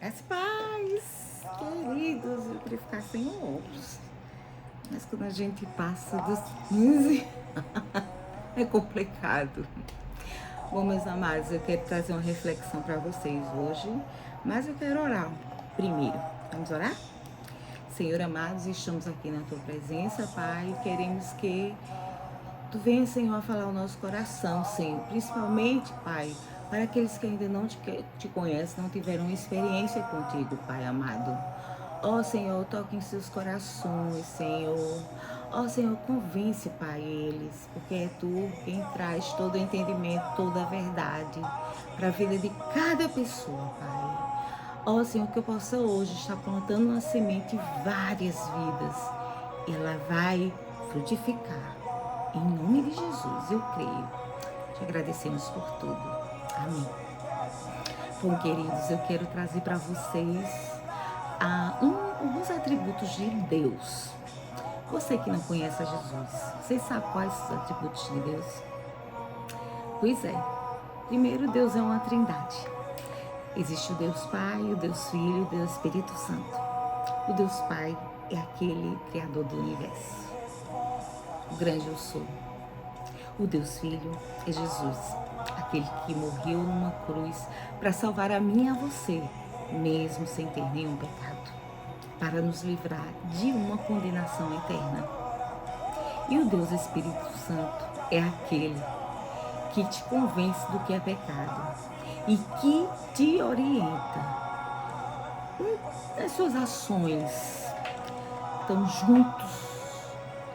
As paz, queridos, eu queria ficar sem óculos. Mas quando a gente passa dos 15, é complicado. Bom, meus amados, eu quero trazer uma reflexão para vocês hoje, mas eu quero orar primeiro. Vamos orar? Senhor amados, estamos aqui na tua presença, Pai, e queremos que tu venha, Senhor, a falar o nosso coração, Senhor, principalmente, Pai, para aqueles que ainda não te conhecem, não tiveram experiência contigo, Pai amado. Ó Senhor, toque em seus corações, Senhor. Ó Senhor, convence, Pai, eles, porque é Tu quem traz todo o entendimento, toda a verdade para a vida de cada pessoa, Pai. Ó Senhor, que eu possa hoje estar plantando uma semente em várias vidas. E ela vai frutificar. Em nome de Jesus, eu creio. Te agradecemos por tudo. Amém. Bom, queridos, eu quero trazer para vocês alguns atributos de Deus. Você que não conhece a Jesus, vocês sabem quais são os atributos de Deus? Pois é. Primeiro, Deus é uma trindade. Existe o Deus Pai, o Deus Filho, o Deus Espírito Santo. O Deus Pai é aquele criador do universo. O grande eu sou. O Deus Filho é Jesus, aquele que morreu numa cruz para salvar a mim e a você, mesmo sem ter nenhum pecado, para nos livrar de uma condenação eterna. E o Deus Espírito Santo é aquele que te convence do que é pecado e que te orienta nas suas ações. Estão juntos,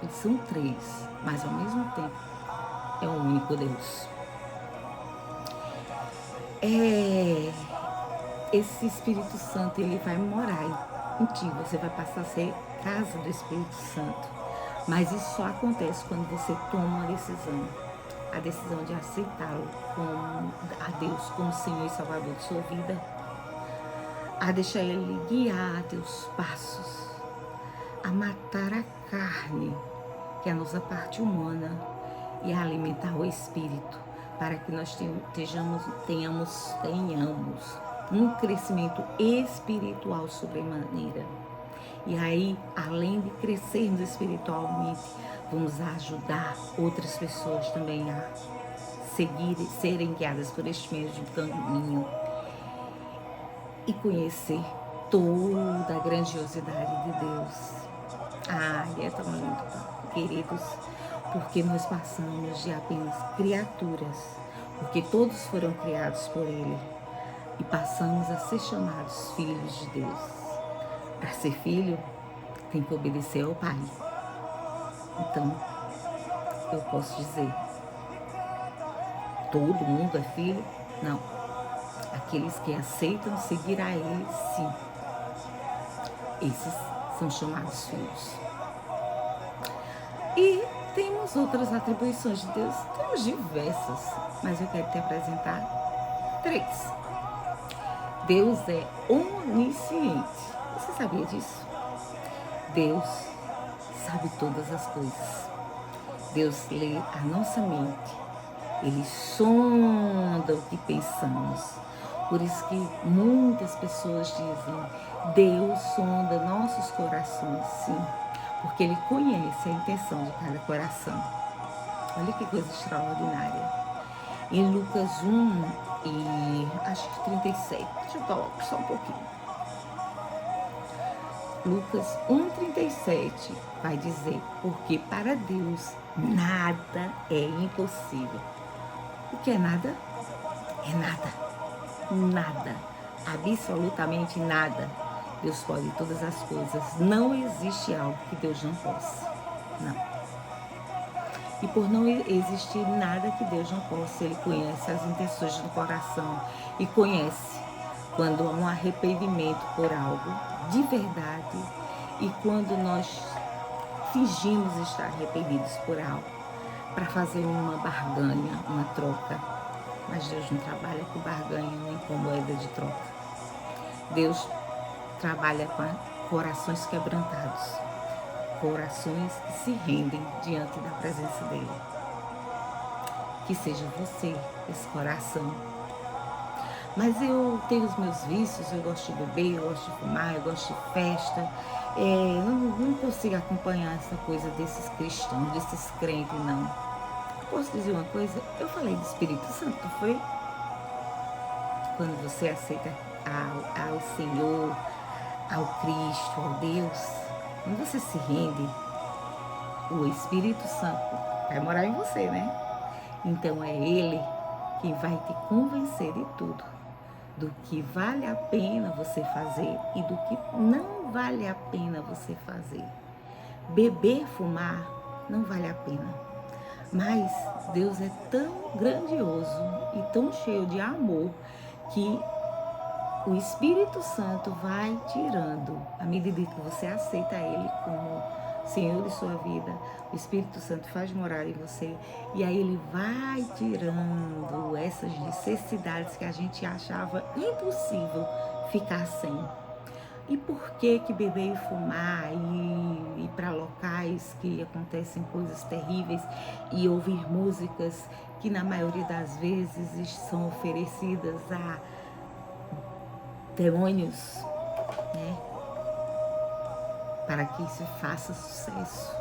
eles são três, mas ao mesmo tempo é um único Deus. Esse Espírito Santo, ele vai morar em ti, você vai passar a ser casa do Espírito Santo. Mas isso só acontece quando você toma uma decisão. A decisão de aceitá-lo a Deus como Senhor e Salvador de sua vida. A deixar Ele guiar teus passos. A matar a carne, que é a nossa parte humana, e a alimentar o Espírito, para que nós tenhamos um crescimento espiritual sobremaneira. E aí, além de crescermos espiritualmente, vamos ajudar outras pessoas também a serem guiadas por este mesmo caminho e conhecer toda a grandiosidade de Deus. É tão lindo, queridos, porque nós passamos de apenas criaturas, porque todos foram criados por Ele, e passamos a ser chamados filhos de Deus. Para ser filho, tem que obedecer ao Pai. Então, eu posso dizer, todo mundo é filho? Não. Aqueles que aceitam seguir a Ele, sim. Esses são chamados filhos. E temos outras atribuições de Deus, temos diversas, mas eu quero te apresentar 3. Deus é onisciente. Você sabia disso? Deus sabe todas as coisas. Deus lê a nossa mente. Ele sonda o que pensamos. Por isso que muitas pessoas dizem, Deus sonda nossos corações, sim. Porque Ele conhece a intenção de cada coração. Olha que coisa extraordinária. Em Lucas 1 e acho que 37, deixa eu colocar só um pouquinho. Lucas 1,37 vai dizer, porque para Deus nada é impossível. O que é nada? É nada. Nada. Absolutamente nada. Deus pode todas as coisas. Não existe algo que Deus não possa. Não. E por não existir nada que Deus não possa, Ele conhece as intenções do coração e conhece quando há um arrependimento por algo de verdade e quando nós fingimos estar arrependidos por algo para fazer uma barganha, uma troca. Mas Deus não trabalha com barganha nem com moeda de troca. Deus trabalha com corações quebrantados, corações que se rendem diante da presença dEle. Que seja você esse coração. Mas eu tenho os meus vícios, eu gosto de beber, eu gosto de fumar, eu gosto de festa. Eu não consigo acompanhar essa coisa desses cristãos, desses crentes, não. Posso dizer uma coisa? Eu falei do Espírito Santo, não foi? Quando você aceita ao Senhor, ao Cristo, ao Deus, quando você se rende, o Espírito Santo vai morar em você, né? Então é Ele quem vai te convencer de tudo, do que vale a pena você fazer e do que não vale a pena você fazer. Beber, fumar, não vale a pena. Mas Deus é tão grandioso e tão cheio de amor que o Espírito Santo vai tirando, à medida que você aceita Ele como Senhor de sua vida, o Espírito Santo faz morar em você e aí Ele vai tirando essas necessidades que a gente achava impossível ficar sem. E por que beber e fumar e ir para locais que acontecem coisas terríveis e ouvir músicas que na maioria das vezes são oferecidas a demônios, né? Para que isso faça sucesso.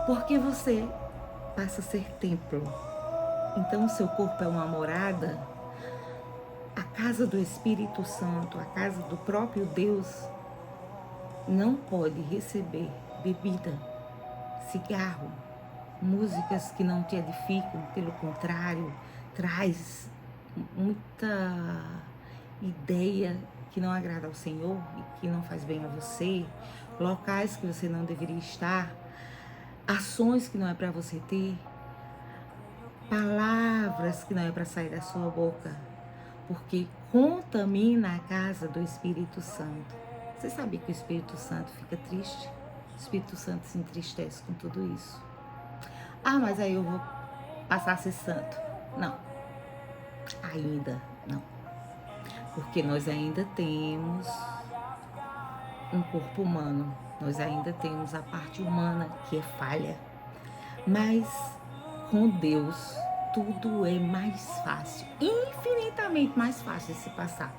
Porque você passa a ser templo. Então o seu corpo é uma morada. A casa do Espírito Santo, a casa do próprio Deus, não pode receber bebida, cigarro, músicas que não te edificam, pelo contrário, traz muita ideia que não agrada ao Senhor e que não faz bem a você, locais que você não deveria estar, ações que não é para você ter, palavras que não é para sair da sua boca, porque contamina a casa do Espírito Santo. Você sabe que o Espírito Santo fica triste? O Espírito Santo se entristece com tudo isso. Ah, mas aí eu vou passar a ser santo. Não, ainda não. Porque nós ainda temos um corpo humano, nós ainda temos a parte humana que é falha. Mas com Deus tudo é mais fácil, infinitamente mais fácil de se passar.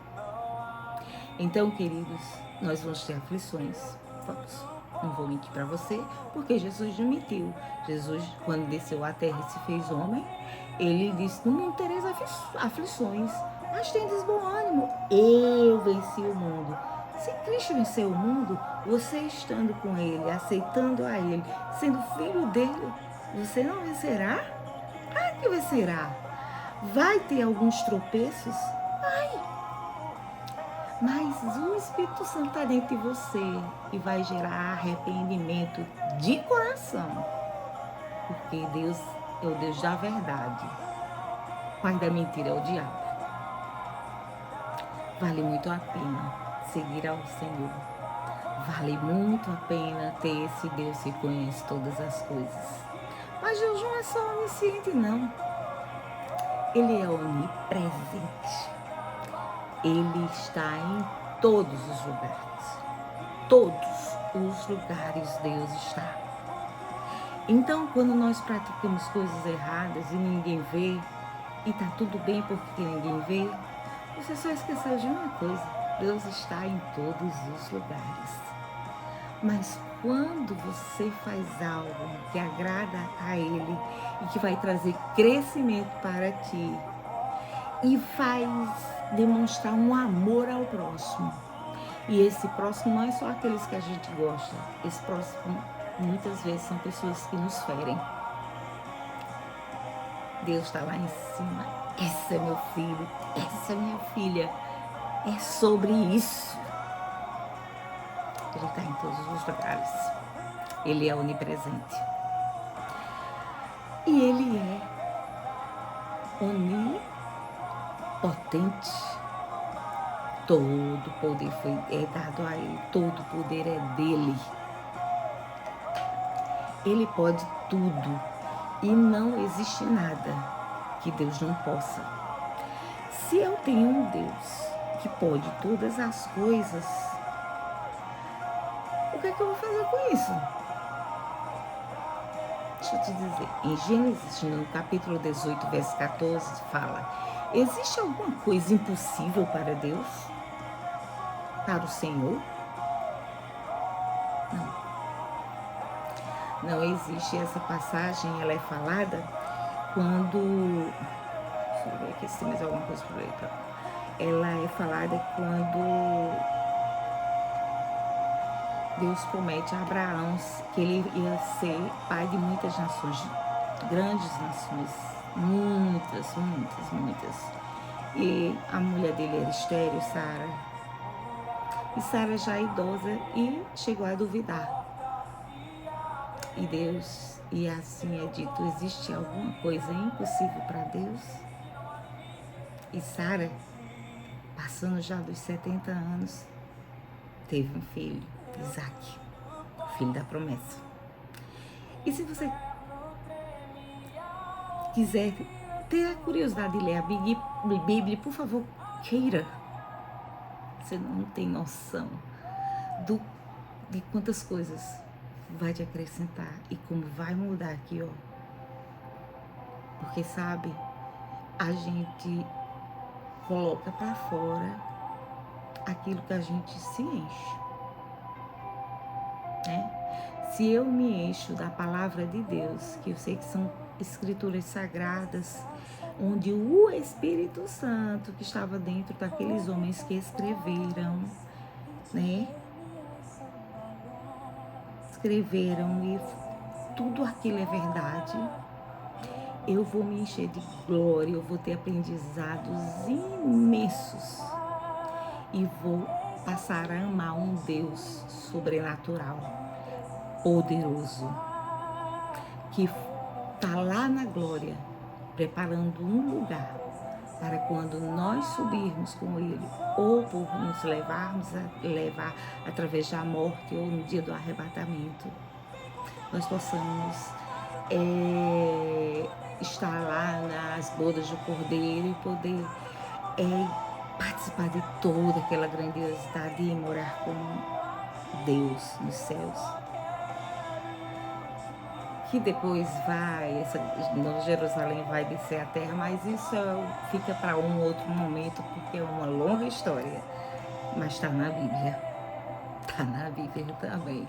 Então, queridos, nós vamos ter aflições, vamos. Não vou mentir para você, porque Jesus não mentiu. Jesus, quando desceu à terra e se fez homem, ele disse, no mundo tereis aflições, mas tendes bom ânimo, eu venci o mundo. Se Cristo venceu o mundo, você estando com Ele, aceitando a Ele, sendo filho dele, você não vencerá? Claro que vencerá. Vai ter alguns tropeços? Vai. Mas o Espírito Santo está dentro de você e vai gerar arrependimento de coração. Porque Deus é o Deus da verdade. O pai da mentira é o diabo. Vale muito a pena seguir ao Senhor. Vale muito a pena ter esse Deus que conhece todas as coisas. Mas Deus não é só onisciente, não. Ele é onipresente. Ele está em todos os lugares. Todos os lugares Deus está. Então, quando nós praticamos coisas erradas e ninguém vê, e está tudo bem porque ninguém vê, você só esqueceu de uma coisa: Deus está em todos os lugares. Mas quando você faz algo que agrada a Ele e que vai trazer crescimento para ti e faz demonstrar um amor ao próximo, e esse próximo não é só aqueles que a gente gosta, esse próximo muitas vezes são pessoas que nos ferem. Deus está lá em cima. Esse é meu filho, essa é minha filha. É sobre isso. Ele está em todos os lugares. Ele é onipresente. E Ele é onipotente. Todo poder é dado a Ele. Todo poder é dele. Ele pode tudo. E não existe nada que Deus não possa. Se eu tenho um Deus que pode todas as coisas, o que é que eu vou fazer com isso? Deixa eu te dizer, em Gênesis, no capítulo 18, verso 14, fala: Existe alguma coisa impossível para Deus? Para o Senhor? Não. Não existe. Essa passagem, ela é falada quando... Deixa eu ver aqui se tem mais alguma coisa por aí. Tá? Ela é falada quando Deus promete a Abraão que ele ia ser pai de muitas nações, grandes nações, muitas, muitas, muitas. E a mulher dele era estéril, Sara. E Sara já idosa e chegou a duvidar. E Deus, e assim é dito, existe alguma coisa impossível para Deus? E Sara, passando já dos 70 anos, teve um filho, Isaac, filho da promessa. E se você quiser ter a curiosidade de ler a Bíblia, por favor, queira. Você não tem noção de quantas coisas vai te acrescentar e como vai mudar aqui, ó. Porque, sabe, a gente coloca para fora aquilo que a gente se enche, né? Se eu me encho da palavra de Deus, que eu sei que são escrituras sagradas, onde o Espírito Santo que estava dentro daqueles homens que escreveram, né? Escreveram e tudo aquilo é verdade. Eu vou me encher de glória, eu vou ter aprendizados imensos e vou passar a amar um Deus sobrenatural, poderoso, que está lá na glória, preparando um lugar para quando nós subirmos com Ele, ou por nos levar através da morte ou no dia do arrebatamento, nós possamos estar lá nas bodas do Cordeiro e poder participar de toda aquela grandiosidade e morar com Deus nos céus. Que depois essa Nova Jerusalém vai descer à terra, mas isso fica para um outro momento, porque é uma longa história. Mas está na Bíblia. Está na Bíblia também.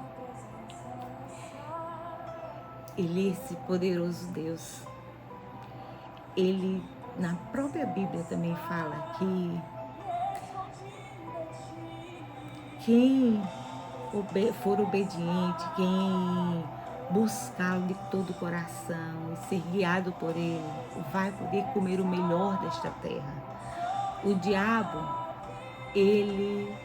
Ele, esse poderoso Deus, ele na própria Bíblia também fala que quem for obediente, quem buscá-lo de todo o coração e ser guiado por ele, vai poder comer o melhor desta terra. O diabo, ele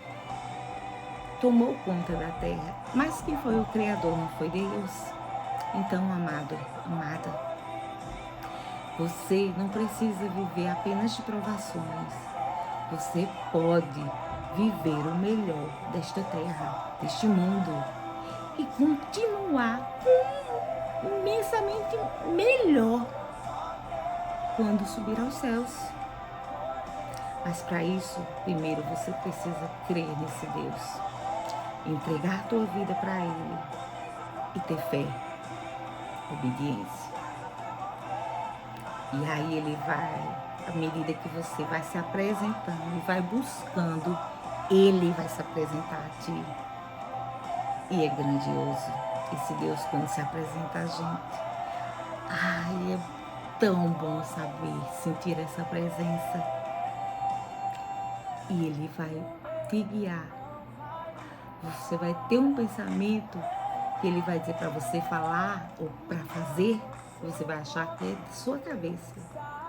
tomou conta da terra, mas quem foi o Criador? Não foi Deus? Então, amado, amada, você não precisa viver apenas de provações. Você pode viver o melhor desta terra, deste mundo, e continuar imensamente melhor quando subir aos céus. Mas para isso, primeiro você precisa crer nesse Deus, entregar a tua vida para Ele e ter fé, obediência. E aí Ele vai, à medida que você vai se apresentando e vai buscando, Ele vai se apresentar a ti. E é grandioso esse Deus quando se apresenta a gente. Ai, é tão bom saber, sentir essa presença. E Ele vai te guiar. Você vai ter um pensamento que Ele vai dizer para você falar ou para fazer, você vai achar que é de sua cabeça.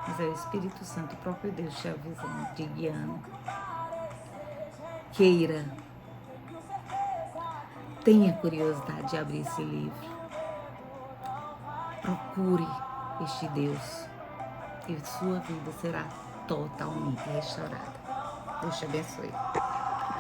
Mas é o Espírito Santo, o próprio Deus te avisando, te guiando. Queira. Tenha curiosidade de abrir esse livro. Procure este Deus e sua vida será totalmente restaurada. Deus te abençoe.